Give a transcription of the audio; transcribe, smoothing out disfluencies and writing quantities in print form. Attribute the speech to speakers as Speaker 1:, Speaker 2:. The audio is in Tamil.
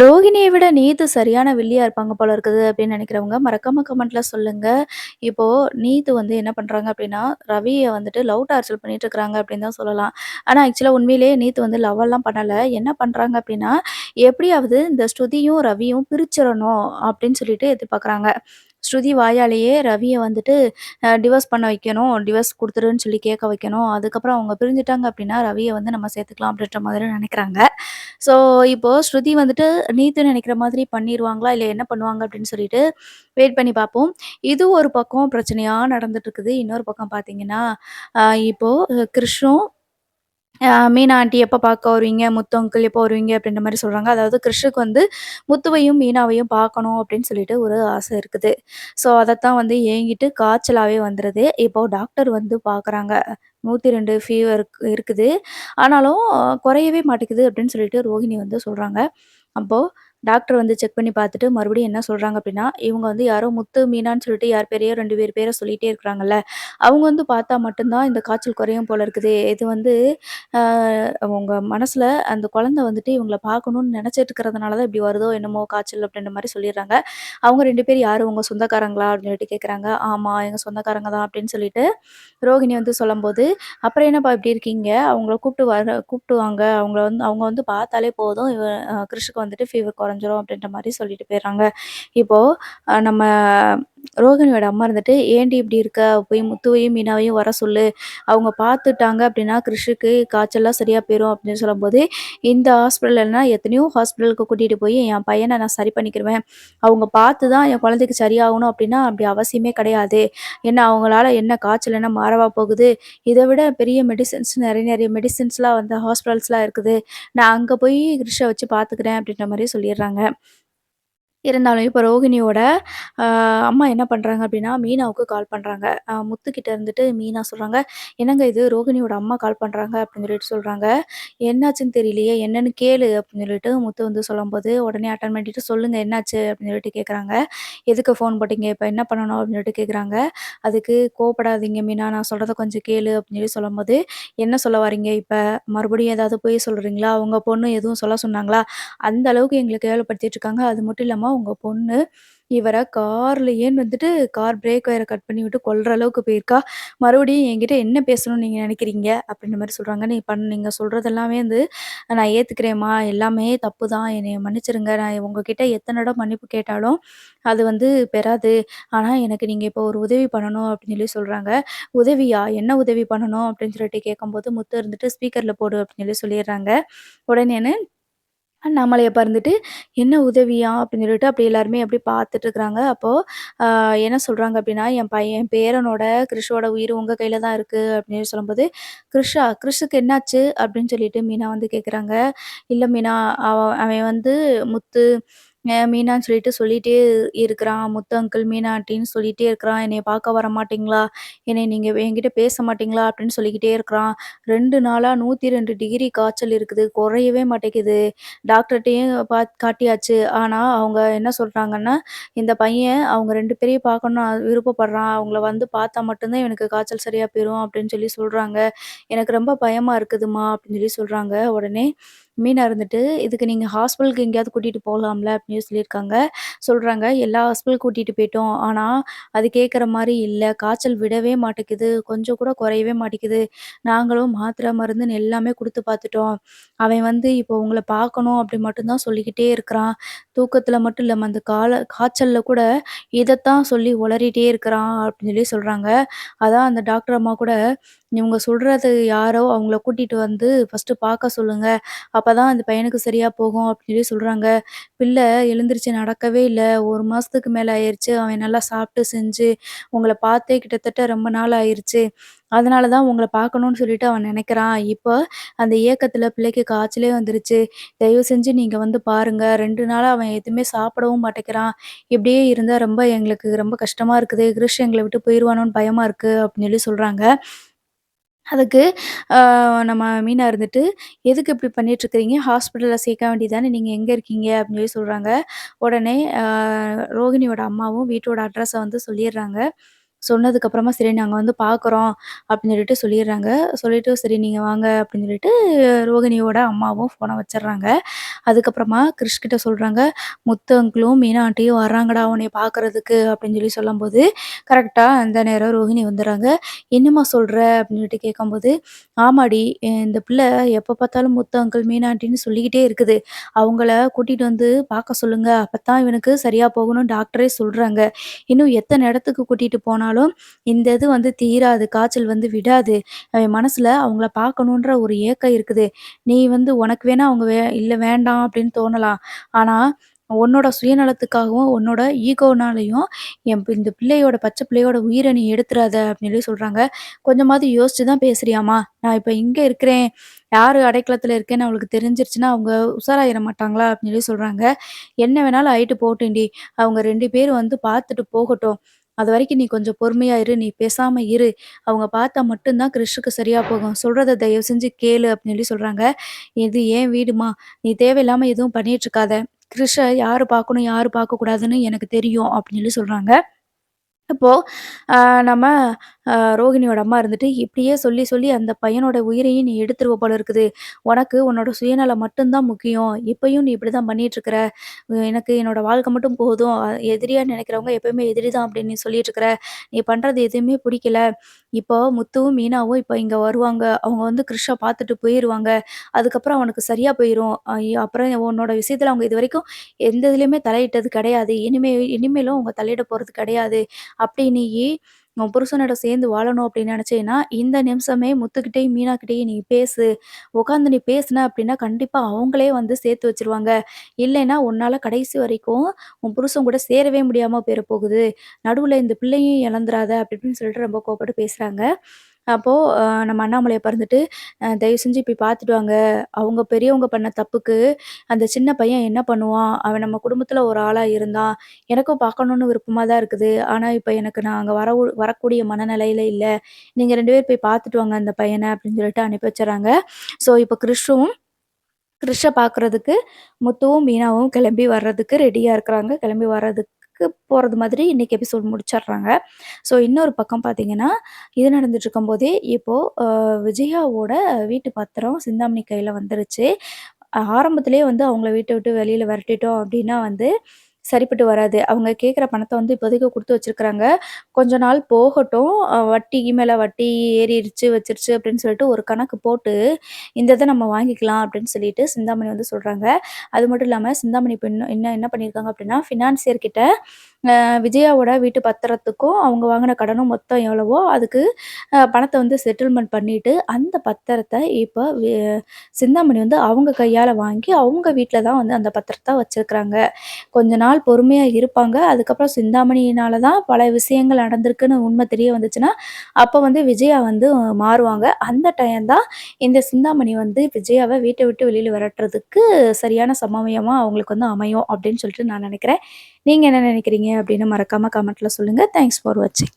Speaker 1: ரோகிணிய விட நீது சரியான வில்லியா இருப்பாங்க போல இருக்குது அப்படின்னு நினைக்கிறவங்க, மறக்காம கமெண்ட்ல சொல்லுங்க. இப்போ நீது வந்து என்ன பண்றாங்க அப்படின்னா, ரவிய வந்துட்டு லவ் டார்ச்சர் பண்ணிட்டு இருக்கிறாங்க அப்படின்னு தான் சொல்லலாம். ஆனா ஆக்சுவலா உண்மையிலேயே நீது வந்து லவ்வெல்லாம் பண்ணல. என்ன பண்றாங்க அப்படின்னா, எப்படியாவது இந்த ஸ்ருதியும், ரவியும் பிரிச்சிரணும் அப்படின்னு சொல்லிட்டு எதிர்பார்க்குறாங்க. ஸ்ருதி வாயாலேயே ரவிய வந்துட்டு டிவோர்ஸ் பண்ண வைக்கணும். டிவோர்ஸ் குடுத்துருன்னு சொல்லி கேட்க வைக்கணும். அதுக்கப்புறம் அவங்க பிரிஞ்சுட்டாங்க அப்படின்னா, ரவிய வந்து நம்ம சேர்த்துக்கலாம் அப்படின்ற மாதிரி நெனைக்கிறாங்க. ஸோ, இப்போ ஸ்ருதி வந்துட்டு நீத்து நெனைக்கிற மாதிரி பண்ணிருவாங்களா? இல்ல என்ன பண்ணுவாங்க அப்படின்னு சொல்லிட்டு வெயிட் பண்ணி பார்ப்போம். இது ஒரு பக்கம் பிரச்சனையா நடந்துட்டுருக்குது. இன்னொரு பக்கம் பார்த்தீங்கன்னா, இப்போ கிருஷும் மீனா ஆன்டி எப்ப பார்க்க வருவீங்க? முத்து அங்கிள் எப்போ வருவீங்க? அப்படின்ற மாரி சொல்றாங்க. அதாவது கிருஷுக்கு வந்து முத்துவையும், மீனாவையும் பார்க்கணும் அப்படின்னு சொல்லிட்டு ஒரு ஆசை இருக்குது. ஸோ, அதத்தான் வந்து ஏங்கிட்டு காய்ச்சலாவே வந்துருது. இப்போ டாக்டர் வந்து பார்க்குறாங்க. 102 ஃபீவர் இருக்குது. ஆனாலும் குறையவே மாட்டேங்குது அப்படின்னு சொல்லிட்டு ரோஹிணி வந்து சொல்றாங்க. அப்போ டாக்டர் வந்து செக் பண்ணி பார்த்துட்டு மறுபடியும் என்ன சொல்றாங்க அப்படின்னா, இவங்க வந்து யாரோ முத்து, மீனான்னு சொல்லிட்டு யார் பேரையோ 2 பேர் பேர சொல்லிட்டே இருக்கிறாங்கல்ல. அவங்க வந்து பார்த்தா மட்டும் தான் இந்த காய்ச்சல் குறையும் போல இருக்குது. இது வந்து அ உங்க மனசுல அந்த குழந்தை வந்துட்டு இவங்கள பார்க்கணும்னு நெனச்சிட்டு இருக்கிறதுனால தான் இப்படி வருதோ என்னமோ காய்ச்சல் அப்படின்ற மாரி சொல்லிடுறாங்க. அவங்க 2 பேர் யாரு உங்க சொந்தக்காரங்களா? அப்படின்னு சொல்லிட்டு கேட்குறாங்க. ஆமா எங்க சொந்தக்காரங்க தான் அப்படின்னு சொல்லிட்டு ரோகிணி வந்து சொல்லும்போது, அப்புறம் என்னப்பா இப்படி இருக்கீங்க? அவங்கள கூப்பிட்டு வாங்க. அவங்க வந்து பார்த்தாலே போதும். கிருஷ்க்கு வந்துட்டு ஃபீவர் குறைஞ்சிரும் அப்படின்ற மாரி சொல்லிட்டு போயிடுறாங்க. இப்போ நம்ம ரோகிணியோட அம்மா இருந்துட்டு, "ஏன்டி இப்படி இருக்க? போய் முத்துவையும், மீனாவையும் வர சொல்லு. அவங்க பார்த்துட்டாங்க அப்படின்னா, கிருஷுக்கு காய்ச்சல்லாம் சரியா போயிரும்." அப்படின்னு சொல்லும்போது, "இந்த ஹாஸ்பிட்டல் இல்லன்னா எத்தனையோ ஹாஸ்பிட்டலுக்கு கூட்டிட்டு போய் என் பையன நான் சரி பண்ணிக்கிருவேன். அவங்க பார்த்து தான் என் குழந்தைக்கு சரியாகணும் அப்படின்னா, அப்படி அவசியமே கிடையாது. ஏன்னா அவங்களால என்ன காய்ச்சல் என்ன மாறவா போகுது? இத விட பெரிய மெடிசின்ஸ் நெறைய நெறைய மெடிசின்ஸ்லாம் வந்து ஹாஸ்பிட்டல்ஸ்லாம் இருக்குது. நான் அங்க போய் கிருஷ வச்சு பார்த்துக்கிறேன்." அப்படின்ற மாரி சொல்லிர்றாங்க. இருந்தாலும் இப்ப ரோகிணியோட அ அம்மா என்ன பண்றாங்க அப்டின்னா, மீனாவுக்கு கால் பண்றாங்க. முத்துக்கிட்ட இருந்துட்டு மீனா சொல்றாங்க, "என்னங்க இது ரோகிணியோட அம்மா கால் பண்றாங்க" அப்டின்னு சொல்லிட்டு சொல்றாங்க. "என்னாச்சுன்னு தெரியலையே, என்னன்னு கேளு" அப்டின்னு சொல்லிட்டு முத்து வந்து சொல்லும்போது, உடனே அட்டெண்ட் பண்ணிட்டு, "சொல்லுங்க என்னாச்சு?" அப்டின்னு சொல்லிட்டு கேட்குறாங்க. "எதுக்கு ஃபோன் போட்டீங்க? இப்ப என்ன பண்ணணும்?" அப்டின்னு சொல்லிட்டு கேட்குறாங்க. அதுக்கு "கோவப்படாதீங்க மீனா, நான் சொல்றத கொஞ்சம் கேளு" அப்டின்னு சொல்லி சொல்லும்போது, "என்ன சொல்ல வர்றீங்க இப்ப? மறுபடியும் ஏதாவது பொய் சொல்றீங்களா? உங்க பொண்ணு எதுவும் சொல்ல சொன்னாங்களா? அந்த அளவுக்கு எங்கள கேவலப்படுத்திட்டு இருக்காங்க. அது மட்டும் இல்லாம உங்க பொண்ணு இவர கார்லயே வந்துட்டு கார் பிரேக் வயர கட் பண்ணி விட்டு கொல்ற அளவுக்கு போயிருக்கா. மறுபடியும் என்கிட்ட என்ன பேசணும்னு நீங்க நெனைக்கிறீங்க? அப்படின்ற மாரி சொல்றாங்க. நீங்க சொல்றது எல்லாமே வந்து நான் ஏத்துக்கிறேன்ம்மா. எல்லாமே தப்பு தான். என்னைய மன்னிச்சுருங்க. நான் உங்ககிட்ட எத்தன தடவ மன்னிப்பு கேட்டாலும் அது வந்து பெறாது. ஆனா எனக்கு நீங்க இப்போ ஒரு உதவி பண்ணணும் அப்படின்னு சொல்லி சொல்றாங்க. உதவியா? என்ன உதவி பண்ணணும்? அப்படின்னு சொல்லிட்டு கேட்கும்போது முத்து இருந்துட்டு ஸ்பீக்கர்ல போடு அப்படின்னு சொல்லி சொல்லிர்றாங்க. உடனேன்னு அண்ணாமலைய பறந்துட்டு, "என்ன உதவியா?" அப்படின்னு சொல்லிட்டு அப்படி எல்லாருமே அப்படியே பார்த்துட்டு இருக்கிறாங்க. அப்போ அ என்ன சொல்றாங்க அப்படின்னா, என் பேரனோட கிருஷோட உயிர் உங்க கையில தான் இருக்கு" அப்படின்னு சொல்லும்போது, "கிருஷா? கிருஷுக்கு என்னாச்சு?" அப்படின்னு சொல்லிட்டு மீனா வந்து கேட்குறாங்க. "இல்ல மீனா, அவன் வந்து முத்து மீனான்னு சொல்லிட்டு சொல்லிட்டே இருக்கிறான். முத்து அங்கிள், மீனா ஆன்ட்டின்னு சொல்லிட்டே இருக்கிறான். என்னைய பார்க்க வரமாட்டீங்களா? என்னைய நீங்க என்கிட்ட பேச மாட்டீங்களா? அப்படின்னு சொல்லிக்கிட்டே இருக்கிறான். 2 நாளா 102 டிகிரி காய்ச்சல் இருக்குது. குறையவே மாட்டேங்குது. டாக்டர்ட்டயும் காட்டியாச்சு. ஆனா, அவங்க என்ன சொல்றாங்கன்னா, "இந்த பையன் அவங்க 2 பேரையும் பார்க்கணும்னு விருப்பப்படுறான். அவங்கள வந்து பார்த்தா மட்டும் தான் இவனுக்கு காய்ச்சல் சரியா போயிரும்." அப்படின்னு சொல்லி சொல்றாங்க. "எனக்கு ரொம்ப பயமா இருக்குதும்மா." அப்படின்னு சொல்லி சொல்றாங்க. உடனே மீனா இருந்துட்டு, "இதுக்கு நீங்க ஹாஸ்பிட்டலுக்கு எங்கேயாவது கூட்டிட்டு போலாம்ல." அப்படின்னு சொல்லியிருக்காங்க. சொல்றாங்க, "எல்லா ஹாஸ்பிட்டல் கூட்டிட்டு போயிட்டோம். ஆனா, அது கேட்குற மாரி இல்ல. காய்ச்சல் விடவே மாட்டேங்குது. கொஞ்சம் கூட குறையவே மாட்டேங்குது. நாங்களும் மாத்திரை, மருந்துன்னு எல்லாமே குடுத்து பார்த்துட்டோம். அவன் வந்து இப்போ உங்கள பார்க்கணும் அப்படி மட்டும் தான் சொல்லிக்கிட்டே இருக்கிறான். தூக்கத்தில மட்டும் இல்லாம அந்த காய்ச்சல்ல கூட இதத்தான் சொல்லி உளறிட்டே இருக்கிறான்." அப்படின்னு சொல்லி சொல்றாங்க. அதான் அந்த டாக்டர் அம்மா கூட, "இவங்க சொல்றது யாரோ அவங்கள கூட்டிட்டு வந்து ஃபர்ஸ்ட்டு பார்க்க சொல்லுங்க. அப்பதான் அந்த பையனுக்கு சரியா போகும்." அப்படின்னு சொல்லி சொல்றாங்க. பிள்ளை எழுந்திருச்சு நடக்கவே இல்ல. 1 மாசத்துக்கு மேல ஆயிருச்சு. அவன் நல்லா சாப்பிட்டு செஞ்சு, உங்கள பார்த்தே கிட்டத்தட்ட ரொம்ப நாள் ஆயிருச்சு. அதனால தான் உங்கள பார்க்கணும்னு சொல்லிட்டு அவன் நெனைக்கிறான். இப்போ அந்த ஏக்கத்துல பிள்ளைக்கு காய்ச்சலே வந்துருச்சு. தயவு செஞ்சு நீங்க வந்து பாருங்க. 2 நாளா அவன் எதுவுமே சாப்பிடவும் மாட்டேங்கிறான். இப்படியே இருந்தா ரொம்ப எங்களுக்கு ரொம்ப கஷ்டமா இருக்குது. கிரிஷ் எங்கள விட்டு போயிருவானோன்னு பயமா இருக்கு அப்படின்னு சொல்லி சொல்றாங்க. அதுக்கு அ நம்ம மீனா இருந்துட்டு, "எதுக்கு இப்படி பண்ணிட்டுருக்கிறீங்க? ஹாஸ்பிட்டல்ல சேர்க்க வேண்டியது தானே! நீங்க எங்க இருக்கீங்க?" அப்படின்னு சொல்லி சொல்றாங்க. உடனே ரோகிணியோட அம்மாவும் வீட்டோட அட்ரஸ வந்து சொல்லிர்றாங்க. சொன்னதுக்கப்புறமா, "சரி நாங்க வந்து பார்க்குறோம்" அப்படின்னு சொல்லிட்டு சொல்லிர்றாங்க. சொல்லிட்டு, "சரி நீங்க வாங்க" அப்படின்னு சொல்லிட்டு ரோகிணியோட அம்மாவும் ஃபோன வச்சுர்றாங்க. அதுக்கப்புறமா கிறிஷ் கிட்ட சொல்றாங்க, "முத்து அங்கிளும், மீனா ஆண்டியும் வர்றாங்கடா உன்னைய பார்க்கறதுக்கு" அப்படின்னு சொல்லும்போது, கரெக்ட்டா அந்த நேரம் ரோஹிணி வந்துர்றாங்க. "என்னம்மா சொல்ற?" அப்படின்னு சொல்லிட்டு கேட்கும்போது, "ஆமாடி, இந்த பிள்ளை எப்ப பார்த்தாலும் முத்து அங்கிள், மீனா ஆண்டின்னு சொல்லிக்கிட்டே இருக்குது. அவங்கள கூட்டிட்டு வந்து பார்க்க சொல்லுங்க. அப்பத்தான் இவனுக்கு சரியா போகும்னு டாக்டரே சொல்றாங்க. இன்னும் எத்தன இடத்துக்கு கூட்டிட்டு போனாலும் இந்த இது வந்து தீராது. காய்ச்சல் வந்து விடாது. அவன் மனசுல அவங்கள பார்க்கணுன்ற ஒரு ஏக்கம் இருக்குது. நீ வந்து உனக்கு வேணா அவங்க இல்ல வேண்டாம் அப்படின்னு தோணலாம். ஆனா, உன்னோட சுயநலத்துக்காகவும், உன்னோட ஈகோனாலயும் இந்த பிள்ளையோட பச்சை பிள்ளையோட உயிர நீ எடுத்துறாத அப்படின்னு சொல்லி சொல்றாங்க. கொஞ்சமாவது யோசிச்சு தான் பேசுறியாம்மா? நான் இப்ப இங்க இருக்கிறேன். யாரு அடைக்கலத்துல இருக்கேன்னு அவளுக்கு தெரிஞ்சிருச்சுன்னா, அவங்க உஷாராயிற மாட்டாங்களா? அப்படின்னு சொல்லி சொல்றாங்க. என்ன வேணாலும் ஆயிட்டு போகட்டும்டி. அவங்க 2 பேரும் வந்து பார்த்துட்டு போகட்டும். அதுவரைக்கும் நீ கொஞ்சம் பொறுமையா இரு. நீ பேசாம இரு. அவங்க பார்த்தா மட்டும் தான் கிறிஷுக்கு சரியா போகும். சொல்றத தயவு செஞ்சு கேளு அப்படின்னு சொல்லி சொல்றாங்க. இது என் வீடுமா. நீ தேவையில்லாம எதுவும் பண்ணிட்டு இருக்காத. கிறிஷ யாரு பார்க்கணும், யாரு பார்க்கக்கூடாதுன்னு எனக்கு தெரியும் அப்படின்னு சொல்லி சொல்றாங்க. இப்போ அ நம்ம ரோகிணியோட அம்மா இருந்துட்டு, இப்படியே சொல்லி சொல்லி அந்த பையனோட உயிரையும் நீ எடுத்துருவ போல இருக்குது. உனக்கு உன்னோட சுயநலம் மட்டும் தான் முக்கியம். இப்பயும் நீ இப்படிதான் பண்ணிட்டுருக்கிற. எனக்கு என்னோட வாழ்க்கை மட்டும் போதும். எதிரியா நினைக்கிறவங்க எப்பவுமே எதிரி தான் அப்படின்னு நீ சொல்லிட்டுருக்கிற. நீ பண்றது எதுவுமே பிடிக்கல. இப்போ முத்துவும், மீனாவும் இப்போ இங்க வருவாங்க. அவங்க வந்து கிருஷ்ஷ பார்த்துட்டு போயிருவாங்க. அதுக்கப்புறம் அவனுக்கு சரியா போயிரும். அப்புறம் உன்னோட விஷயத்துல அவங்க இதுவரைக்கும் எந்த இதுலயுமே தலையிட்டது கிடையாது. இனிமேலும் அவங்க தலையிட போறது கிடையாது. அப்படி நீயி உன் புருஷனோட சேர்ந்து வாழணும் அப்படின்னு நினைச்சேன்னா, இந்த நிமிஷமே முத்துக்கிட்டயும், மீனாகிட்டயும் நீ பேசு. உட்காந்து நீ பேசுன அப்படின்னா, கண்டிப்பா அவங்களே வந்து சேர்த்து வச்சுருவாங்க. இல்லைன்னா, உன்னால கடைசி வரைக்கும் உன் புருஷன் கூட சேரவே முடியாம போயிற போகுது. நடுவுல இந்த பிள்ளையும் இழந்துறாத அப்படி இப்படின்னு சொல்லிட்டு ரொம்ப கோவப்பட்டு பேசுறாங்க. அப்போ நம்ம அண்ணாமலை அப்பா இருந்துட்டு, தயவு செஞ்சு போய் பார்த்துட்டு வாங்க. அவங்க பெரியவங்க பண்ண தப்புக்கு அந்த சின்ன பையன் என்ன பண்ணுவான்? அவன் நம்ம குடும்பத்துல ஒரு ஆளா இருந்தான். எனக்கும் பார்க்கணும்னு விருப்பமா தான் இருக்குது. ஆனா, இப்ப எனக்கு நான் அங்க வரக்கூடிய மனநிலையில இல்ல. நீங்க 2 பேரும் போய் பார்த்துட்டு வாங்க அந்த பையன அப்படின்னு சொல்லிட்டு அனுப்பி வச்சுர்றாங்க. ஸோ, இப்ப கிறிஷ பார்க்குறதுக்கு முத்துவும், மீனாவும் கிளம்பி வர்றதுக்கு ரெடியா இருக்கிறாங்க. கிளம்பி வர்றதுக்கு போறது மாதிரி இன்னைக்கு எபிசோட் முடிச்சர்றாங்க. ஸோ இன்னொரு பக்கம் பார்த்தீங்கன்னா, இது நடந்துட்டுருக்கும்போதே இப்போ விஜயாவோட வீட்டு பத்திரம் சிந்தாமணி கையில வந்துருச்சு. ஆரம்பத்திலேயே வந்து அவங்கள வீட்ட விட்டு வெளியில விரட்டிட்டோம் அப்டின்னா வந்து சரிப்பட்டு வராது. அவங்க கேட்குற பணத்த வந்து இப்போதைக்கு குடுத்து வச்சிருக்கிறாங்க. கொஞ்ச நாள் போகட்டும். வட்டிக்கு மேல வட்டி ஏறிருச்சு, வச்சிருச்சு அப்டின்னு சொல்லிட்டு ஒரு கணக்கு போட்டு, இந்த இத நம்ம வாங்கிக்கலாம் அப்டின்னு சொல்லிட்டு சிந்தாமணி வந்து சொல்றாங்க. அது மட்டும் இல்லாம சிந்தாமணி இப்ப இன்னும் இன்னும் என்ன பண்ணியிருக்காங்க அப்டின்னா, ஃபினான்சியர் கிட்ட விஜயாவோட வீட்டு பத்திரத்துக்கும், அவங்க வாங்குன கடனும் மொத்தம் எவ்வளவோ அதுக்கு பணத்த வந்து செட்டில்மெண்ட் பண்ணிட்டு, அந்த பத்திரத்த இப்ப சிந்தாமணி வந்து அவங்க கையால வாங்கி, அவங்க வீட்ல தான் வந்து அந்த பத்திரத்த வச்சிருக்கிறாங்க. கொஞ்ச நாள் பொறுமையா இருப்பாங்க. அதுக்கப்புறம் சிந்தாமணியினால தான் பல விஷயங்கள் நடந்திருக்குன்னு உண்மை தெரிய வந்துச்சுன்னா, அப்ப வந்து விஜயா வந்து மாறுவாங்க. அந்த டைம் தான் இந்த சிந்தாமணி வந்து விஜயாவ வீட்ட விட்டு வெளியில விரட்டுறதுக்கு சரியான சமயமா அவங்களுக்கு வந்து அமையும், அப்படின்னு சொல்லிட்டு நான் நெனைக்கிறேன். நீங்க என்ன நெனைக்கிறீங்க? அப்படின்னு மறக்காம கமெண்ட்ல சொல்லுங்க. தேங்க்ஸ் ஃபார் வாட்சிங்.